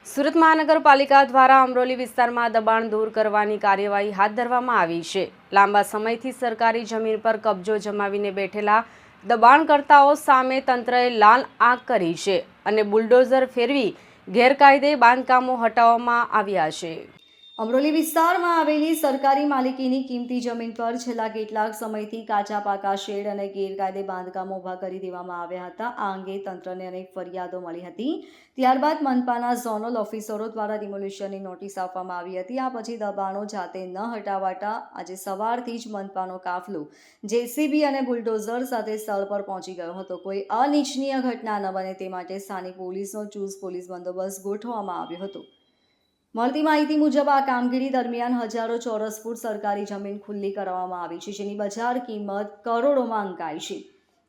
સુરત મહાનગરપાલિકા દ્વારા અમરોલી વિસ્તારમાં દબાણ દૂર કરવાની કાર્યવાહી હાથ ધરવામાં આવી છે। લાંબા સમયથી સરકારી જમીન પર કબજો જમાવીને બેઠેલા દબાણકર્તાઓ સામે તંત્રએ લાલ આંખ કરી છે અને બુલડોઝર ફેરવી ગેરકાયદે બાંધકામો હટાવવામાં આવ્યા છે। અમરોલી વિસ્તારમાં આવેલી સરકારી માલિકીની કિંમતી જમીન પર છેલ્લા કેટલાક સમયથી કાચા પાકા શેડ અને ગેરકાયદે બાંધકામો ઊભા કરી દેવામાં આવ્યા હતા। આ અંગે તંત્રને અનેક ફરિયાદો મળી હતી। ત્યારબાદ મનપાના ઝોનલ ઓફિસરો દ્વારા ડિમોલિશનની નોટિસ આપવામાં આવી હતી। આ પછી દબાણો જાતે ન હટાવાતા આજે સવારથી જ મનપાનો કાફલો જેસીબી અને બુલડોઝર સાથે સ્થળ પર પહોંચી ગયો હતો। કોઈ અનિચ્છનીય ઘટના ન બને તે માટે સ્થાનિક પોલીસનો ચુસ્ત પોલીસ બંદોબસ્ત ગોઠવવામાં આવ્યો હતો। મળતી માહિતી મુજબ આ કામગીરી દરમિયાન હજારો ચોરસ ફૂટ સરકારી જમીન ખુલ્લી કરવામાં આવી છે, જેની બજાર કિંમત કરોડોમાં અંકાય છે।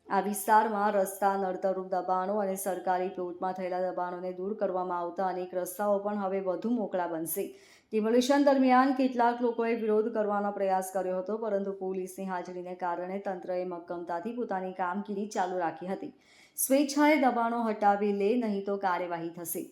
આ વિસ્તારમાં રસ્તા, નડતરરૂપ દબાણો અને સરકારી પ્લોટમાં થયેલા દબાણોને દૂર કરવામાં આવતા અનેક રસ્તાઓ પણ હવે વધુ મોકળા બનશે। ડિમોલિશન દરમિયાન કેટલાક લોકોએ વિરોધ કરવાનો પ્રયાસ કર્યો હતો, પરંતુ પોલીસની હાજરીને કારણે તંત્રએ મક્કમતાથી પોતાની કામગીરી ચાલુ રાખી હતી। સ્વેચ્છાએ દબાણો હટાવી લે નહીં તો કાર્યવાહી થશે।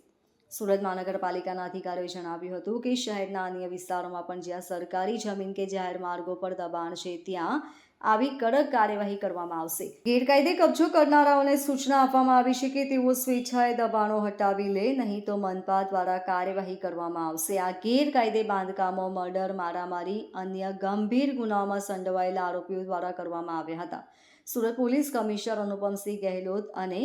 સુરત મહાનગરપાલિકાના અધિકારીઓએ જણાવ્યું હતું કે શહેરના અન્ય વિસ્તારોમાં પણ જ્યાં સરકારી જમીન કે જાહેર માર્ગો પર દબાણ છે ત્યાં આવી કડક કાર્યવાહી કરવામાં આવશે। ગેરકાયદે કબજો કરનારાઓને સૂચના આપવામાં આવી છે કે તેઓ સ્વેચ્છાએ દબાણો હટાવી લે નહીં તો મનપા દ્વારા કાર્યવાહી કરવામાં આવશે। આ ગેરકાયદે બાંધકામો મર્ડર, મારામારી, અન્ય ગંભીર ગુનાઓમાં સંડોવાયેલા આરોપીઓ દ્વારા કરવામાં આવ્યા હતા। સુરત પોલીસ કમિશનર અનુપમસિંહ ગેહલોત અને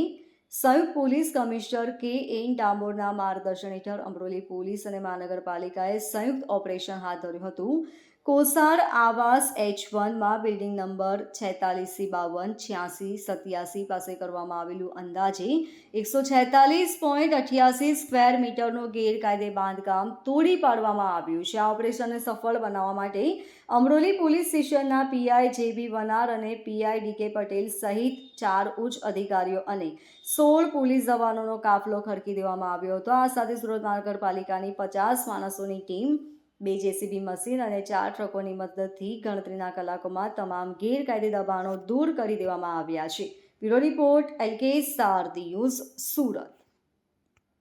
સંયુક્ત પોલીસ કમિશનર કે.એન. ડામોરના માર્ગદર્શન હેઠળ અમરોલી પોલીસ અને મહાનગરપાલિકાએ સંયુક્ત ઓપરેશન હાથ ધર્યું હતું। કોસાર આવાસ H1માં બિલ્ડિંગ નંબર 4652-86-87 પાસે કરવામાં આવેલું અંદાજે 146.88 સ્ક્વેર મીટરનું ગેરકાયદે બાંધકામ તોડી પાડવામાં આવ્યું છે। આ ઓપરેશનને સફળ બનાવવા માટે અમરોલી પોલીસ સ્ટેશનના પીઆઈ જે.બી. વનાર અને પીઆઈ ડી.કે. પટેલ સહિત 4 ઉચ્ચ અધિકારીઓ અને 16 પોલીસ જવાનોનો કાફલો ખડકી દેવામાં આવ્યો હતો। આ સાથે સુરત મહાનગરપાલિકાની 50 માણસોની ટીમ, 2 જેસીબી મશીન અને 4 ટ્રકોની મદદથી ગણતરીના કલાકોમાં તમામ ગેરકાયદે દબાણો દૂર કરી દેવામાં આવ્યા છે। Bureau report LK star news, Surat.